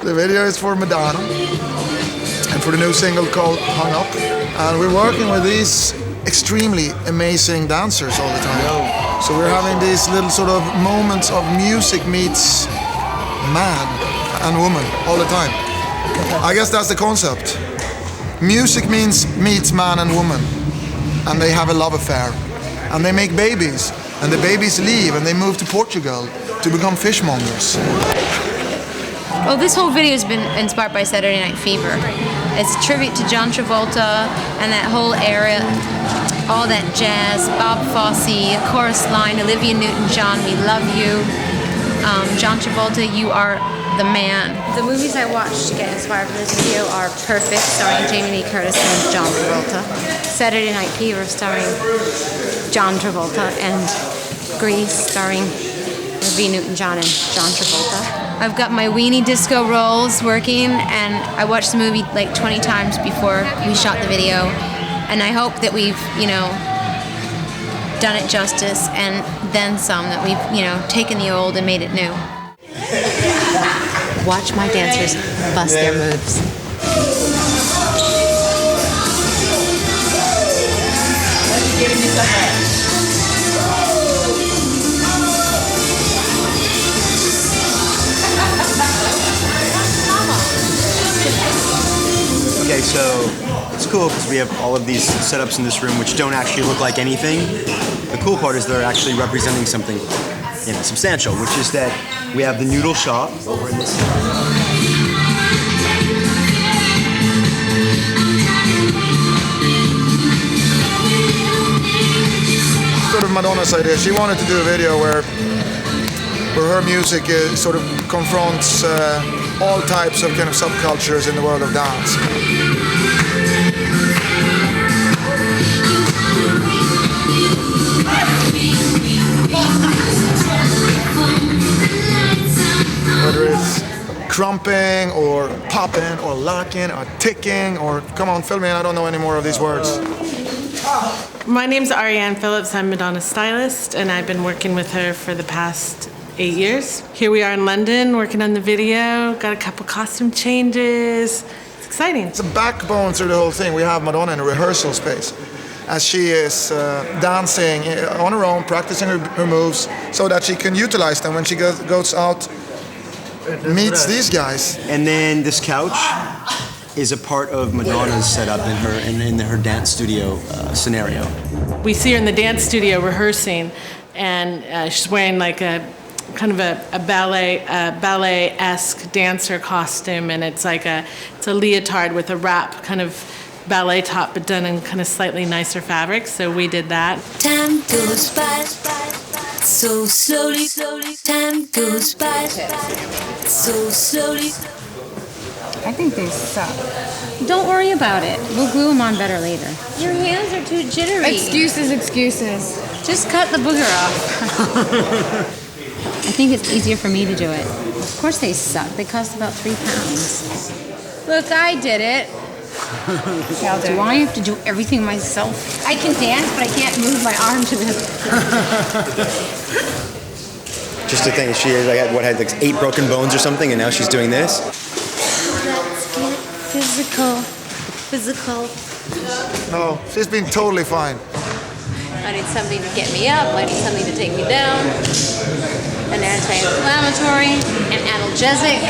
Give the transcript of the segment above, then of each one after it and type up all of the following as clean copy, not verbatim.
The video is for Madonna and for the new single called Hung Up. And we're working with these extremely amazing dancers all the time. So we're having these little sort of moments of music meets man and woman all the time. I guess that's the concept. Music meets man and woman, and they have a love affair, and they make babies, and the babies leave and they move to Portugal to become fishmongers. Well, this whole video has been inspired by Saturday Night Fever. It's a tribute to John Travolta and that whole era, all that jazz, Bob Fosse, a chorus line, Olivia Newton-John, we love you. John Travolta, you are the man. The movies I watched to get inspired for this video are Perfect, starring Jamie Lee Curtis and John Travolta, Saturday Night Fever, starring John Travolta, and Grease, starring Olivia Newton-John and John Travolta. I've got my weenie disco rolls working, and I watched the movie like 20 times before we shot the video, and I hope that we've, done it justice and then some, that we've, taken the old and made it new. Watch my dancers bust their moves. Okay, so it's cool because we have all of these setups in this room which don't actually look like anything. The cool part is they're actually representing something, substantial, which is that we have the noodle shop over in this Sort of Madonna's idea. She wanted to do a video where her music sort of confronts all types of kind of subcultures in the world of dance. Whether it's crumping or popping or locking or ticking or, come on, fill me in, I don't know any more of these words. My name's Ariane Phillips. I'm Madonna's stylist, and I've been working with her for the past 8 years. Here we are in London working on the video, got a couple costume changes. It's exciting. It's a backbone through the whole thing. We have Madonna in a rehearsal space as she is dancing on her own, practicing her moves so that she can utilize them when she goes out, meets these guys. And then this couch is a part of Madonna's setup in her dance studio scenario. We see her in the dance studio rehearsing, and she's wearing like a kind of a ballet-esque dancer costume, and it's a leotard with a wrap kind of ballet top, but done in kind of slightly nicer fabric. So we did that. Time goes by so slowly. Time goes by so slowly. I think they suck. Don't worry about it. We'll glue them on better later. Your hands are too jittery. Excuses. Just cut the booger off. I think it's easier for me to do it. Of course they suck. They cost about 3 pounds. Look, I did it. Do I have to do everything myself? I can dance, but I can't move my arm to this. Just to think, she had like 8 broken bones or something, and now she's doing this. Let's get physical. No, she's been totally fine. I need something to get me up. I need something to take me down. An anti-inflammatory, an analgesic.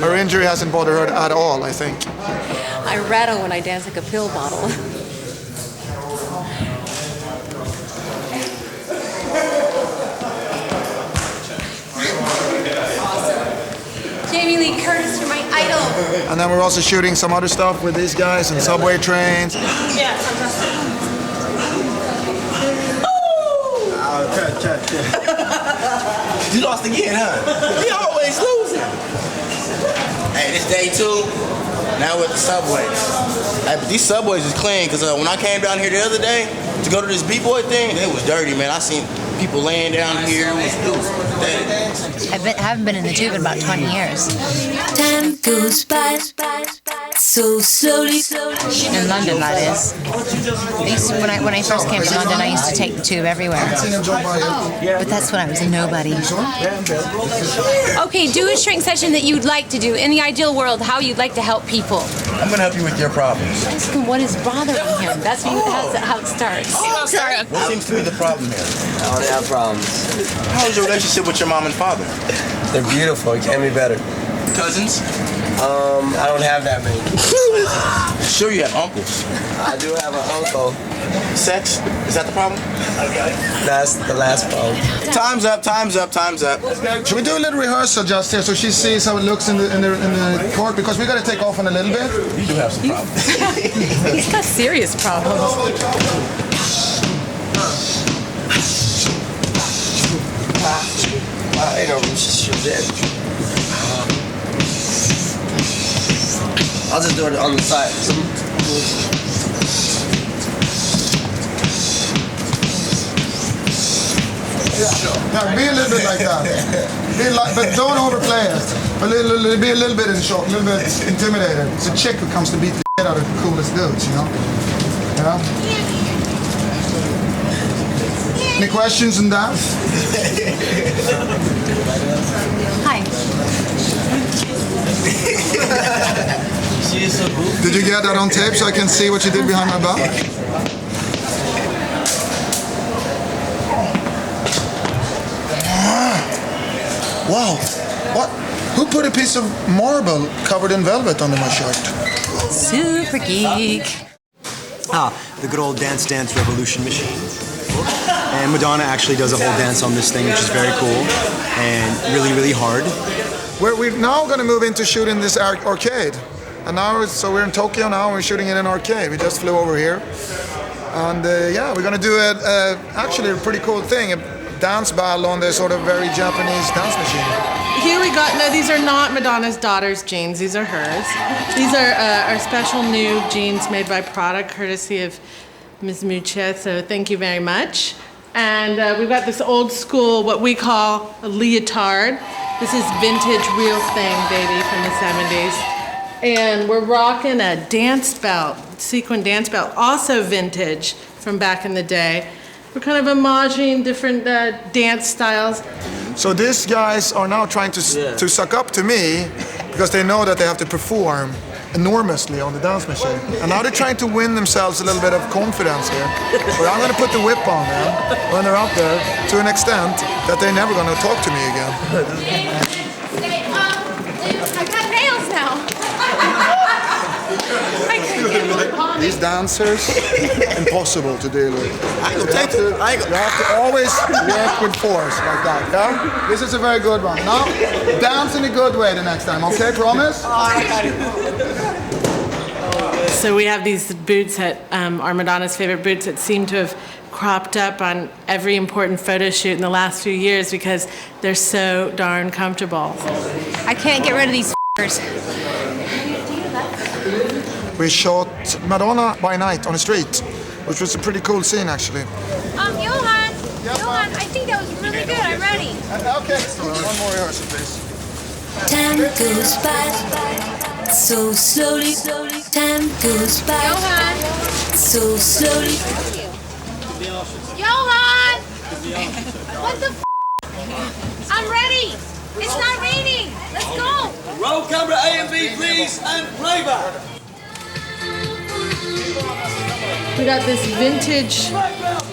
Her injury hasn't bothered her at all, I think. I rattle when I dance like a pill bottle. Jamie Lee Curtis, you're my idol. And then we're also shooting some other stuff with these guys and subway trains. Yeah, fantastic. You lost again, huh? You always losing. Hey, this day 2. Now we're at the subway. Hey, but these subways is clean, because when I came down here the other day to go to this B-boy thing, it was dirty, man. I seen people laying down here. It was I haven't been in the tube in about 20 years. Time goes by so slowly. In London, that is. When I first came to London, I used to take the tube everywhere. But that's when I was a nobody. Okay, do a shrink session that you'd like to do. In the ideal world, how you'd like to help people. I'm gonna help you with your problems. Ask him what is bothering him. That's how it starts. Oh, okay. What seems to be the problem here? I don't have problems. How's your relationship with your mom and father? They're beautiful. It can't be better. Cousins? I don't have that many. Sure you have uncles. I do have an uncle. Sex? Is that the problem? That's the last problem. Time's up, time's up, time's up. Should we do a little rehearsal just here so she sees how it looks in the court? Because we got to take off in a little bit. You do have some problems. He's got serious problems. I know, she's dead. I'll just do it on the side. Yeah, be a little bit like that. But don't overplay it. Be a little bit in shock, a little bit intimidated. It's a chick who comes to beat the shit out of the coolest dudes, you know? Any questions on that? Hi. Did you get that on tape so I can see what you did behind my back? Wow. What? Who put a piece of marble covered in velvet under my shirt? Super geek. The good old Dance Dance Revolution machine. And Madonna actually does a whole dance on this thing, which is very cool and really, really hard. We're now going to move into shooting this arcade. And now, so we're in Tokyo now, and we're shooting in an arcade. We just flew over here. And yeah, we're going to do actually a pretty cool thing, a dance battle on the sort of very Japanese dance machine. Here we got, no, these are not Madonna's daughter's jeans, these are hers. These are our special new jeans made by Prada, courtesy of Ms. Muccia, so thank you very much. And we've got this old school, what we call a leotard. This is vintage real thing, baby, from the 70s. And we're rocking a dance belt, sequin dance belt, also vintage from back in the day. We're kind of homaging different dance styles. So these guys are now trying to suck up to me because they know that they have to perform enormously on the dance machine. And now they're trying to win themselves a little bit of confidence here. But I'm going to put the whip on them when they're up there to an extent that they're never going to talk to me again. I got nails now. These dancers, impossible to deal with. You have to always work with force like that, yeah? This is a very good one. Now, dance in a good way the next time, okay? Promise? So we have these boots that are Madonna's favorite boots that seem to have cropped up on every important photo shoot in the last few years because they're so darn comfortable. I can't get rid of these f***ers. We shot Madonna by night on the street, which was a pretty cool scene actually. Johan, I think that was really good. I'm ready. Okay, so one more rehearsal, please. Time goes by so slowly. Time goes by Johan, so slowly. Johan! What the f***? I'm ready. It's not raining. Let's go. Roll camera A and B, please, and playback. We got this vintage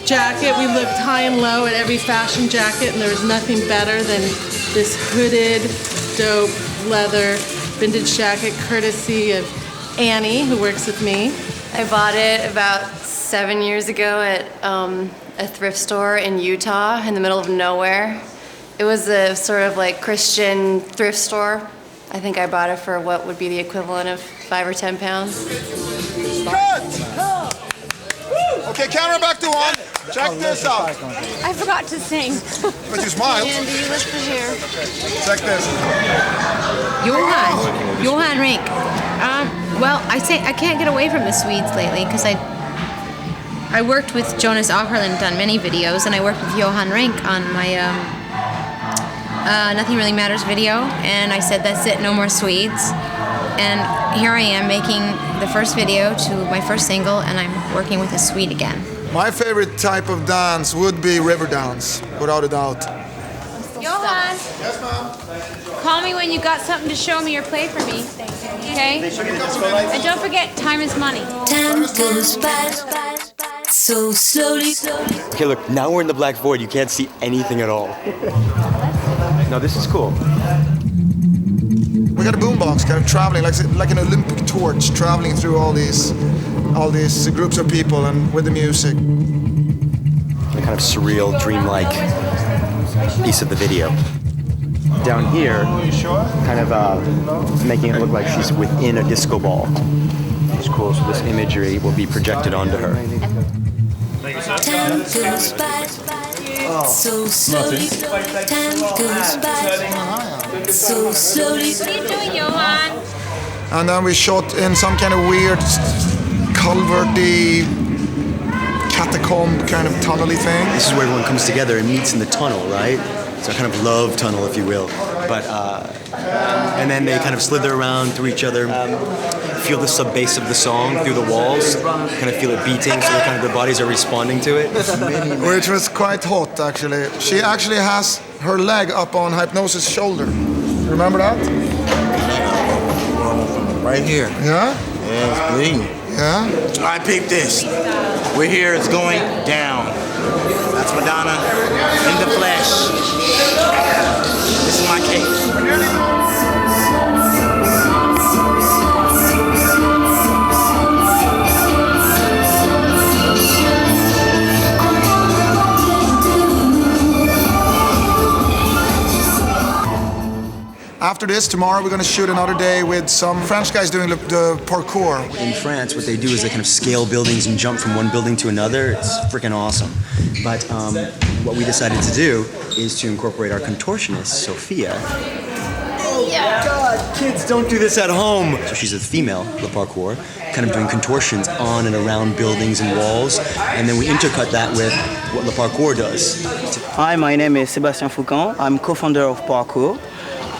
jacket. We looked high and low at every fashion jacket, and there was nothing better than this hooded, dope, leather vintage jacket, courtesy of Annie, who works with me. I bought it about 7 years ago at a thrift store in Utah, in the middle of nowhere. It was a sort of like Christian thrift store. I think I bought it for what would be the equivalent of 5 or 10 pounds. Okay, camera back to on. Check this out. I forgot to sing. But you smiled. Andy, you lift the hair. Check this. Johan Rink. Well, I can't get away from the Swedes lately because I worked with Jonas Åkerlund on many videos, and I worked with Johan Rink on my Nothing Really Matters video, and I said, that's it, no more Swedes. And here I am making the first video to my first single, and I'm working with a Swede again. My favorite type of dance would be river dance, without a doubt. Johan! Yes, ma'am. Call me when you got something to show me or play for me. Okay? And don't forget, time is money. Time goes by so slowly. Okay, look, now we're in the black void. You can't see anything at all. No, this is cool. We got a boombox kind of traveling, like an Olympic torch, traveling through all these groups of people and with the music. A kind of surreal, dreamlike piece of the video. Down here, kind of making it look like she's within a disco ball. It's cool, so this imagery will be projected onto her. Time goes by so slowly. Time goes by so slowly. What are you doing, Johan? And then we shot in some kind of weird culverty, catacomb kind of tunnely thing. This is where everyone comes together and meets in the tunnel, right? It's a kind of love tunnel, if you will. But and then they kind of slither around through each other, feel the sub bass of the song through the walls, kind of feel it beating, so kind of their bodies are responding to it. Which was quite hot, actually. She actually has her leg up on Hypnosis' shoulder. Remember that? Right here. Yeah? Yeah, it's bleeding. Yeah? I peep this. We're here, it's going down. That's Madonna in the flesh. This is my case. After this, tomorrow we're going to shoot another day with some French guys doing the parkour. In France, what they do is they kind of scale buildings and jump from one building to another. It's freaking awesome. But what we decided to do is to incorporate our contortionist, Sophia. Oh God, kids, don't do this at home. So she's a female, the parkour, kind of doing contortions on and around buildings and walls. And then we intercut that with what the parkour does. Hi, my name is Sébastien Foucan. I'm co-founder of Parkour.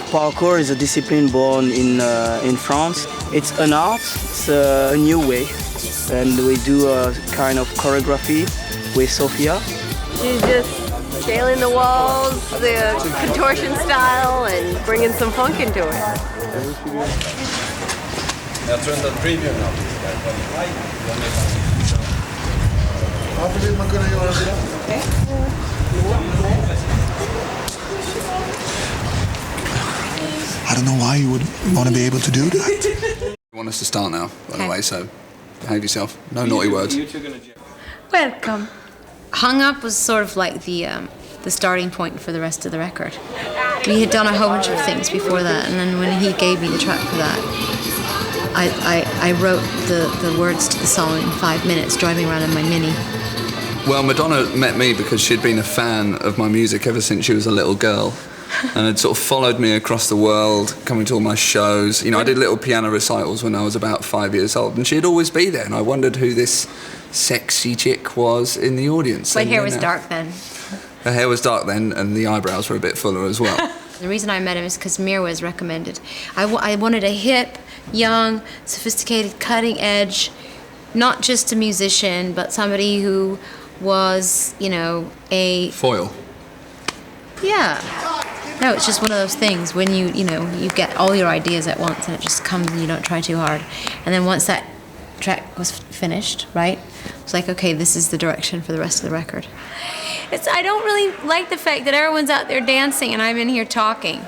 Parkour is a discipline born in France. It's an art, it's a new way. And we do a kind of choreography with Sophia. She's just scaling the walls, the contortion style, and bringing some funk into it. Jag tror inte att preview nu. Varför vill man kunna göra det? I don't know why you would want to be able to do that. You want us to start now, by the way, so behave yourself. No naughty words. Welcome. Hung Up was sort of like the starting point for the rest of the record. We had done a whole bunch of things before that, and then when he gave me the track for that, I wrote the words to the song in 5 minutes, driving around in my Mini. Well, Madonna met me because she'd been a fan of my music ever since she was a little girl. And had sort of followed me across the world, coming to all my shows. You know, I did little piano recitals when I was about 5 years old, and she'd always be there, and I wondered who this sexy chick was in the audience. My hair was dark then. Her hair was dark then, and the eyebrows were a bit fuller as well. The reason I met him is because Mir was recommended. I wanted a hip, young, sophisticated, cutting edge, not just a musician, but somebody who was, you know, a... Foil. Yeah. No, it's just one of those things when you get all your ideas at once and it just comes and you don't try too hard. And then once that track was finished, right, it's like, okay, this is the direction for the rest of the record. I don't really like the fact that everyone's out there dancing and I'm in here talking.